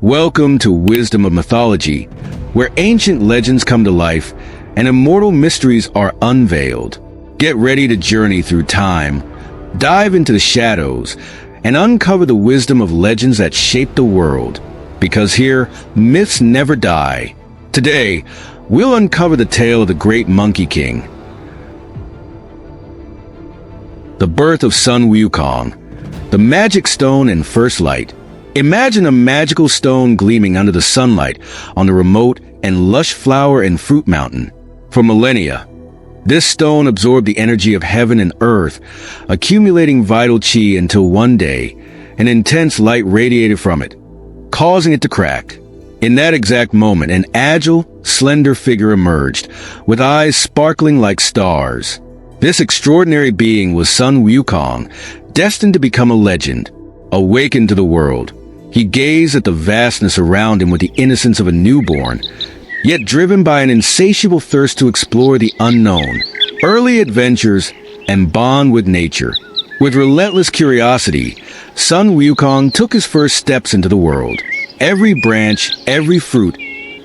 Welcome to Wisdom of Mythology, where ancient legends come to life and immortal mysteries are unveiled. Get ready to journey through time, dive into the shadows, and uncover the wisdom of legends that shape the world. Because here, myths never die. Today, we'll uncover the tale of the great Monkey King, the birth of Sun Wukong, the magic stone and first light. Imagine a magical stone gleaming under the sunlight on the remote and lush flower and fruit mountain. For millennia, this stone absorbed the energy of heaven and earth, accumulating vital chi until one day, an intense light radiated from it, causing it to crack. In that exact moment, an agile, slender figure emerged, with eyes sparkling like stars. This extraordinary being was Sun Wukong, destined to become a legend. Awakened to the world, he gazed at the vastness around him with the innocence of a newborn, yet driven by an insatiable thirst to explore the unknown, early adventures, and bond with nature. With relentless curiosity, Sun Wukong took his first steps into the world. Every branch, every fruit,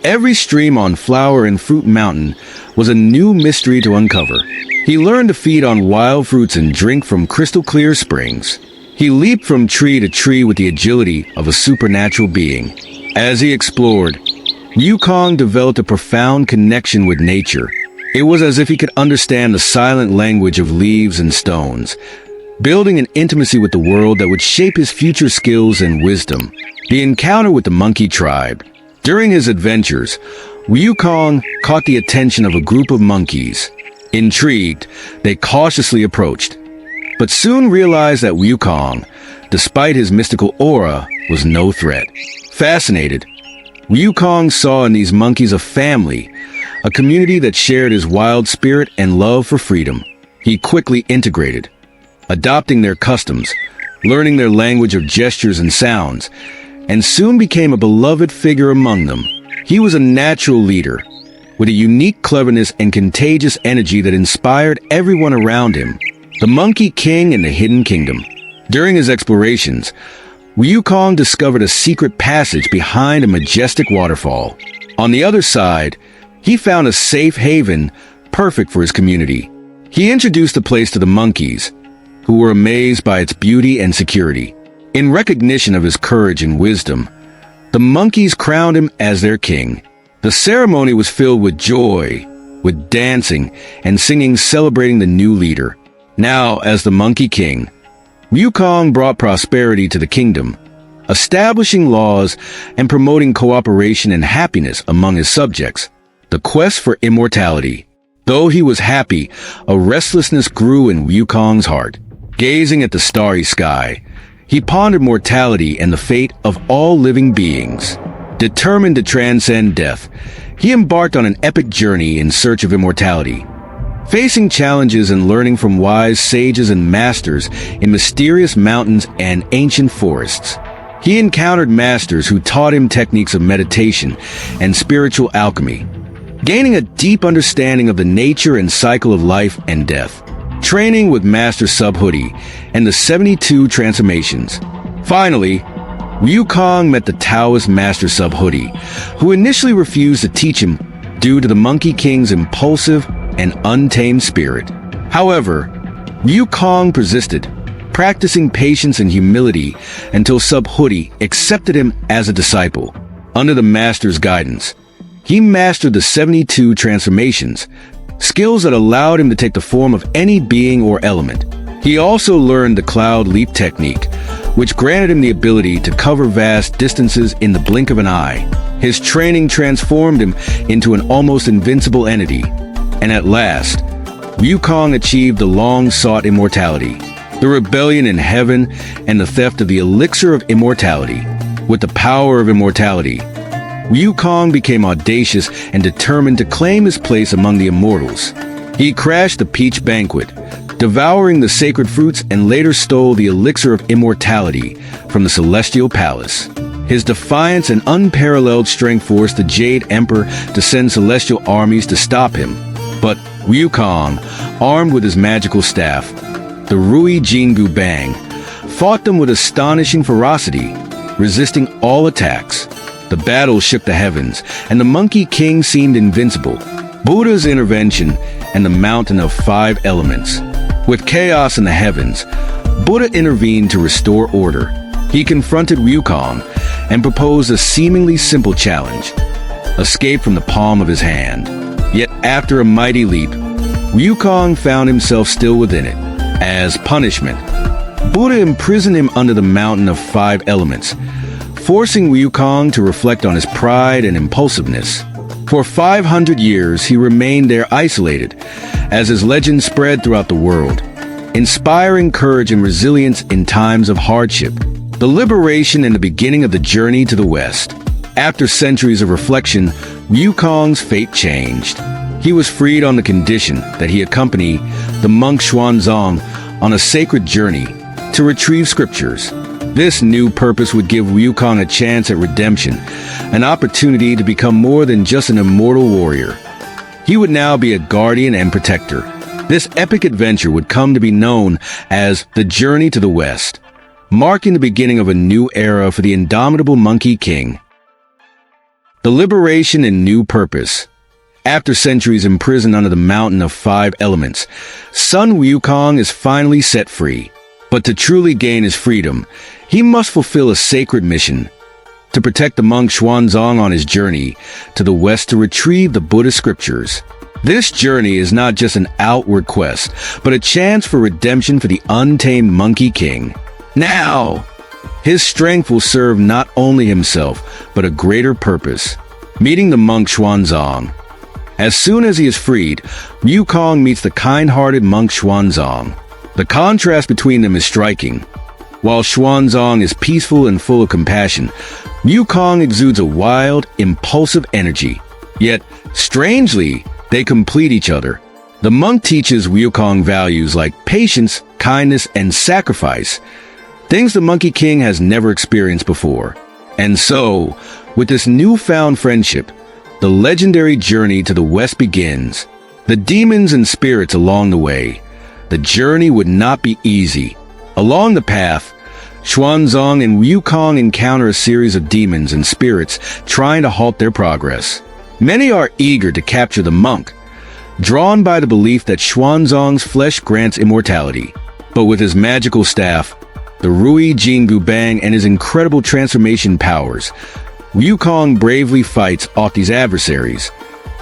every stream on Flower and Fruit Mountain was a new mystery to uncover. He learned to feed on wild fruits and drink from crystal-clear springs. He leaped from tree to tree with the agility of a supernatural being. As he explored, Wukong developed a profound connection with nature. It was as if he could understand the silent language of leaves and stones, building an intimacy with the world that would shape his future skills and wisdom. The encounter with the monkey tribe. During his adventures, Wukong caught the attention of a group of monkeys. Intrigued, they cautiously approached, but soon realized that Wukong, despite his mystical aura, was no threat. Fascinated, Wukong saw in these monkeys a family, a community that shared his wild spirit and love for freedom. He quickly integrated, adopting their customs, learning their language of gestures and sounds, and soon became a beloved figure among them. He was a natural leader, with a unique cleverness and contagious energy that inspired everyone around him. The Monkey King and the Hidden Kingdom. During his explorations, Wukong discovered a secret passage behind a majestic waterfall. On the other side, he found a safe haven perfect for his community. He introduced the place to the monkeys, who were amazed by its beauty and security. In recognition of his courage and wisdom, the monkeys crowned him as their king. The ceremony was filled with joy, with dancing and singing celebrating the new leader. Now, as the Monkey King, Wukong brought prosperity to the kingdom, establishing laws and promoting cooperation and happiness among his subjects. The quest for immortality. Though he was happy, a restlessness grew in Wukong's heart. Gazing at the starry sky, he pondered mortality and the fate of all living beings. Determined to transcend death, he embarked on an epic journey in search of immortality. Facing challenges and learning from wise sages and masters in mysterious mountains and ancient forests, he encountered masters who taught him techniques of meditation and spiritual alchemy, gaining a deep understanding of the nature and cycle of life and death. Training with Master Subhuti and the 72 transformations. Finally, Wukong met the Taoist Master Subhuti, who initially refused to teach him due to the Monkey King's impulsive and untamed spirit. However, Wukong persisted, practicing patience and humility until Subhuti accepted him as a disciple. Under the master's guidance, he mastered the 72 transformations, skills that allowed him to take the form of any being or element. He also learned the cloud leap technique, which granted him the ability to cover vast distances in the blink of an eye. His training transformed him into an almost invincible entity. And at last, Wukong achieved the long-sought immortality, the rebellion in heaven, and the theft of the elixir of immortality. With the power of immortality, Wukong became audacious and determined to claim his place among the immortals. He crashed the peach banquet, devouring the sacred fruits, and later stole the elixir of immortality from the celestial palace. His defiance and unparalleled strength forced the Jade Emperor to send celestial armies to stop him. But Wukong, armed with his magical staff, the Rui Jingu Bang, fought them with astonishing ferocity, resisting all attacks. The battle shook the heavens, and the Monkey King seemed invincible. Buddha's intervention and the mountain of 5 elements. With chaos in the heavens, Buddha intervened to restore order. He confronted Wukong and proposed a seemingly simple challenge: escape from the palm of his hand. Yet after a mighty leap, Wukong found himself still within it. As punishment, Buddha imprisoned him under the mountain of 5 elements, forcing Wukong to reflect on his pride and impulsiveness. For 500 years, he remained there isolated, as his legend spread throughout the world, inspiring courage and resilience in times of hardship. The liberation and the beginning of the journey to the West. After centuries of reflection, Wukong's fate changed. He was freed on the condition that he accompany the monk Xuanzang on a sacred journey to retrieve scriptures. This new purpose would give Wukong a chance at redemption, an opportunity to become more than just an immortal warrior. He would now be a guardian and protector. This epic adventure would come to be known as the Journey to the West, marking the beginning of a new era for the indomitable Monkey King. The liberation and new purpose. After centuries imprisoned under the mountain of 5 elements, Sun Wukong is finally set free. But to truly gain his freedom, he must fulfill a sacred mission: to protect the monk Xuanzang on his journey to the West to retrieve the Buddhist scriptures. This journey is not just an outward quest, but a chance for redemption for the untamed Monkey King. Now, his strength will serve not only himself, but a greater purpose: meeting the monk Xuanzang. As soon as he is freed, Wukong meets the kind-hearted monk Xuanzang. The contrast between them is striking. While Xuanzang is peaceful and full of compassion, Wukong exudes a wild, impulsive energy. Yet, strangely, they complete each other. The monk teaches Wukong values like patience, kindness, and sacrifice, things the Monkey King has never experienced before. And so, with this newfound friendship, the legendary journey to the West begins. The demons and spirits along the way. The journey would not be easy. Along the path, Xuanzang and Wukong encounter a series of demons and spirits trying to halt their progress. Many are eager to capture the monk, drawn by the belief that Xuanzang's flesh grants immortality. But with his magical staff, the Rui Jingu Bang, and his incredible transformation powers, Wukong bravely fights off these adversaries,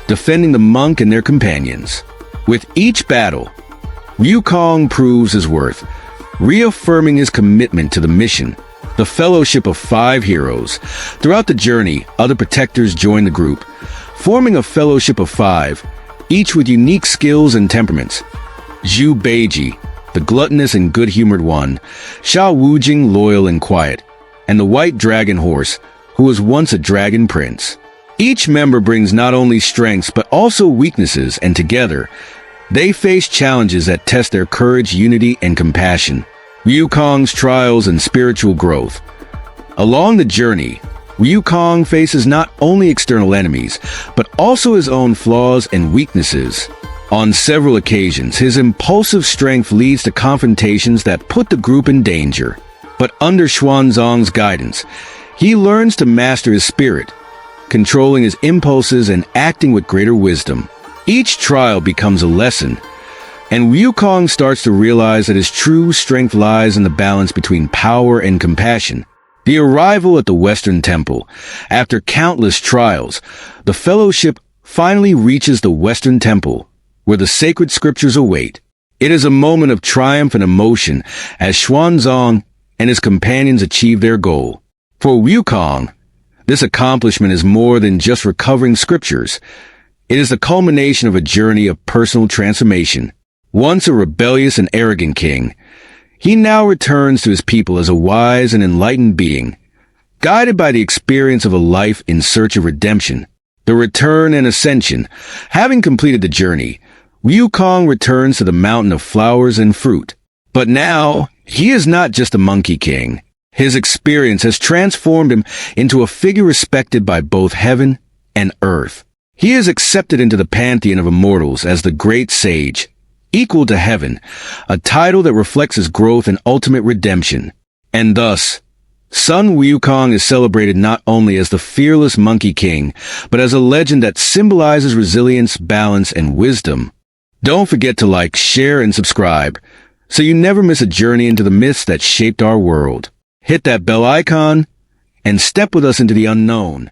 defending the monk and their companions. With each battle, Wukong proves his worth, reaffirming his commitment to the mission, the fellowship of 5 heroes. Throughout the journey, other protectors join the group, forming a fellowship of 5, each with unique skills and temperaments. Zhu Beiji, the gluttonous and good-humored one; Xiao Wujing, loyal and quiet; and the White Dragon Horse, who was once a dragon prince. Each member brings not only strengths but also weaknesses, and together, they face challenges that test their courage, unity, and compassion. Wukong's trials and spiritual growth. Along the journey, Wukong faces not only external enemies, but also his own flaws and weaknesses. On several occasions, his impulsive strength leads to confrontations that put the group in danger. But under Xuanzang's guidance, he learns to master his spirit, controlling his impulses and acting with greater wisdom. Each trial becomes a lesson, and Wukong starts to realize that his true strength lies in the balance between power and compassion. The arrival at the Western Temple. After countless trials, the Fellowship finally reaches the Western Temple, where the sacred scriptures await. It is a moment of triumph and emotion as Xuanzang and his companions achieve their goal. For Wukong, this accomplishment is more than just recovering scriptures. It is the culmination of a journey of personal transformation. Once a rebellious and arrogant king, he now returns to his people as a wise and enlightened being, guided by the experience of a life in search of redemption. The return and ascension. Having completed the journey, Wukong returns to the mountain of flowers and fruit. But now, he is not just a Monkey King. His experience has transformed him into a figure respected by both heaven and earth. He is accepted into the pantheon of immortals as the great sage, equal to heaven, a title that reflects his growth and ultimate redemption. And thus, Sun Wukong is celebrated not only as the fearless Monkey King, but as a legend that symbolizes resilience, balance, and wisdom. Don't forget to like, share, and subscribe, so you never miss a journey into the myths that shaped our world. Hit that bell icon, and step with us into the unknown.